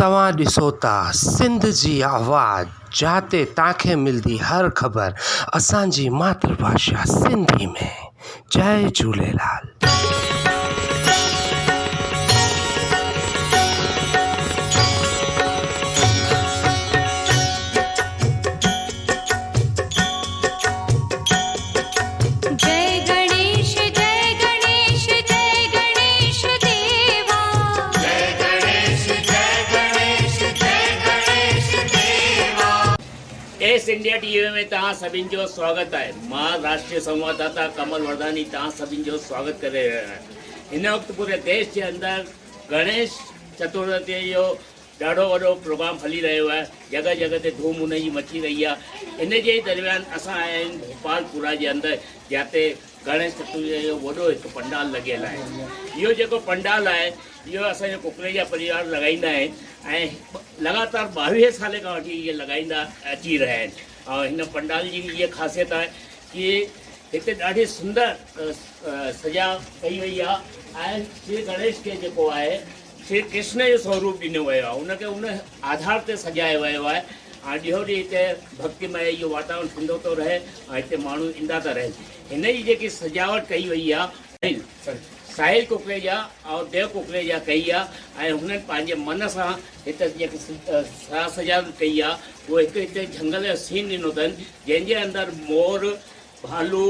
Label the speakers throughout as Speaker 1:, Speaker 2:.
Speaker 1: तव्हां ॾिसो था सिंध जी आवाज़, जाते तव्हांखे मिलंदी हर ख़बर असांजी मातृभाषा सिंधी में। जय झूलेलाल।
Speaker 2: एस इंडिया टीवी में तव्हां सभिनि जो स्वागत है। मां राष्ट्रीय संवाददाता कमल वर्धानी तव्हां सभिनि जो स्वागत करे रहियो आहियां। हिन वक़्तु पूरे देश के अंदर गणेश चतुर्थी जो ॾाढो वॾो प्रोग्राम हली रहियो आहे। जगह जगह ते धूम हुन जी मची रही आहे। इन जे दरमियान असां आया आहियूं भोपालपुरा जे अंदर, जिते गणेश चतुर्थी जो वॾो हिकु पंडाल लॻियल आहे। इहो जेको पंडाल आहे इहो असांजो कुकरेजा परिवार लॻाईंदा आहिनि ऐं लगातार 22 साल खां वठी इहे लॻाईंदा अची रहिया आहिनि। ऐं हिन पंडाल जी इहा ख़ासियत आहे कि हिते ॾाढी सुंदर सजा कई वई आहे ऐं श्री गणेश खे जेको आहे श्री कृष्ण जो स्वरूप ॾिनो वियो आहे, उनखे उन आधार ते सजायो वियो आहे। ऐं ॾींहों ॾींहुं हिते भक्तिमय इहो वातावरण थींदो थो रहे ऐं हिते माण्हू ईंदा था रहनि। हिन जी जेकी सजावट कई वई आहे साहिल कुकरेजा और देव कुकरेजा कई आहे ऐं हुननि पंहिंजे मन सां हिते जेकी सजावट कई आहे उहो हिकु हिते झंगल जो सीन ॾिनो अथनि, जंहिंजे अंदरि मोर, भालू,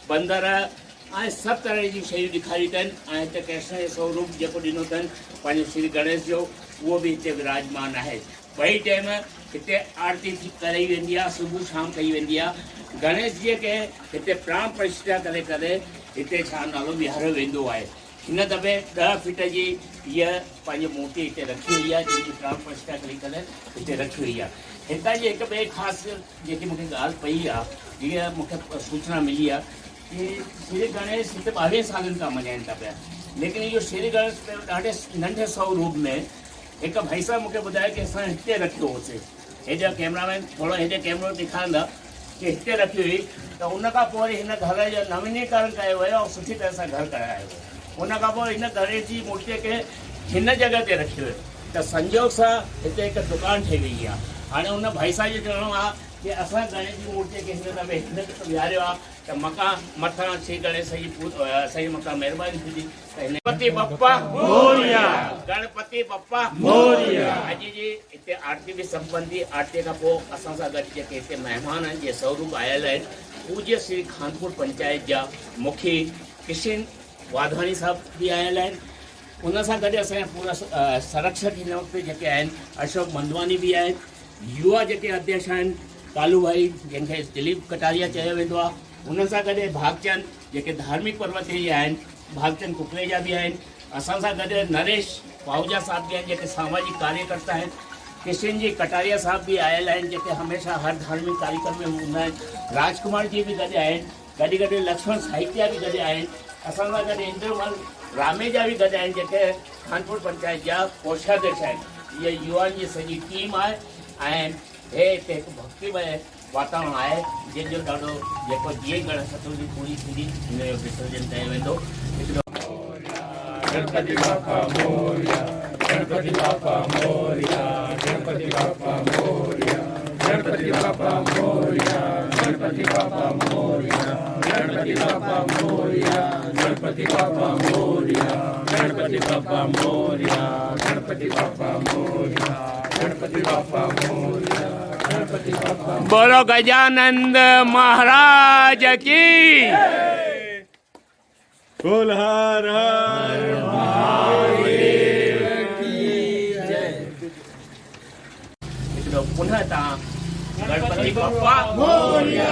Speaker 2: बंदर ऐं सभु तरह जी शयूं ॾेखारियूं अथनि ऐं हिते कृष्ण जो स्वरूप जेको ॾिनो अथनि पंहिंजो श्री गणेश जो, उहो बि हिते विराजमान आहे। ॿई टाइम हिते आरती कई वेंदी आहे, सुबुह शाम कई वेंदी आहे। गणेश जीअ खे हिते प्राण प्रतिष्ठा करे करे हिते छा नालो विहारियो वेंदो आहे। हिन दफ़े 10 फीट जी हीअ पंहिंजी मूर्ति हिते रखी वई आहे, जंहिंजी प्राण प्रतिष्ठा करे करे हिते रखी वई आहे। हितां जी हिकु ॿिए ख़ासि जेकी मूंखे ॻाल्हि पई आहे, जीअं मूंखे सूचना मिली आहे कि श्री गणेश हिते 22 सालनि खां मञाइनि था पिया, लेकिन इहो श्री गणेश ॾाढे नंढे स्वरूप में हिकु भाई साहब मूंखे ॿुधायो कि असां हिते रखियो होसीं। हेॾा कैमरामैन थोरो हेॾे कैमरो ॾेखारींदा कि हिते रखी हुई, त उन खां पोइ वरी हिन घर जो नवीनीकरण कयो वियो ऐं सुठी तरह सां घर करायो वियो। उन खां पोइ हिन गणेश जी मूर्तीअ खे हिन जॻह ते रखियो वियो, त संजोग सां हिते हिकु दुकानु ठही वई आहे। हाणे हुन भाई साहब जो चवणो आहे कि असां गणेश जी मूर्तीअ खे हिन दफ़े हिन विहारियो आहे, त मथां श्री गणेश जी असांजी मथां महिरबानी थींदी। गणपति बप्पा मोरया, गणपति बप्पा मोरया। अॼु जी हिते आरती बि संपन्न थी। आरतीअ खां पोइ असां सां गॾु जेके हिते महिमान आहिनि, जे स्वरूप आयल आहिनि, पूज्य श्री खानपुर पंचायत जा मुखी किशन वाधवानी साहब बि आयल आहिनि। उन सां गॾु असांजा पूरा संरक्षक हिन वक़्तु जेके आहिनि अशोक मंदवानी बि आहिनि। युवा जेके अध्यक्ष आहिनि कालू भाई, जंहिंखे दिलीप कटारिया चयो वेंदो आहे, उन सां गॾु भागचंद जेके धार्मिक पर्व ते आहिनि, भागचंद कुकरेजा बि आहिनि। असां सां गॾु नरेश पाहूजा साहब बि आहिनि जेके सामाजिक कार्यकर्ता आहिनि। किशन जी कटारिया साहब बि आयल आहिनि जेके हमेशह हर धार्मिक कार्यक्रम में हूंदा आहिनि। राजकुमार जी बि गॾु आहिनि, गॾु गॾु लक्ष्मण साहित्या बि गॾु आहिनि। असां सां गॾु इंद्रमल रामेजा बि गॾु आहिनि जेके खानपुर पंचायत जा कोषाध्यक्ष आहिनि। इहा युवाउनि जी सॼी टीम आहे ऐं हिते हिकु भक्तिमय वातावरण आहे, जंहिंजो ॾाढो जेको जीअं गणेश चतुर्थी पूरी थींदी हिन जो विसर्जन कयो वेंदो।
Speaker 3: गणपति बाप्पा मोरया, गणपति बाप्पा मोरया, गणपति बाप्पा मोरया, गणपति बाप्पा मोरया, गणपति बाप्पा मोरया, गणपति बाप्पा मोरया, गणपति बाप्पा मोरया, गणपति बाप्पा मोरया, गणपति बाप्पा मोरया, गणपति बाप्पा मोरया, गणपति बाप्पा।
Speaker 2: बोलो गजानंद महाराज की।
Speaker 3: बोल हर हर महादेव की जय।
Speaker 2: पुनः तव्हां गणपति बप्पा मोरया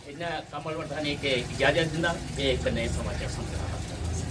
Speaker 2: इन कमल वर्धानी खे इजाज़त ॾींदा। एक नए समाचार सां।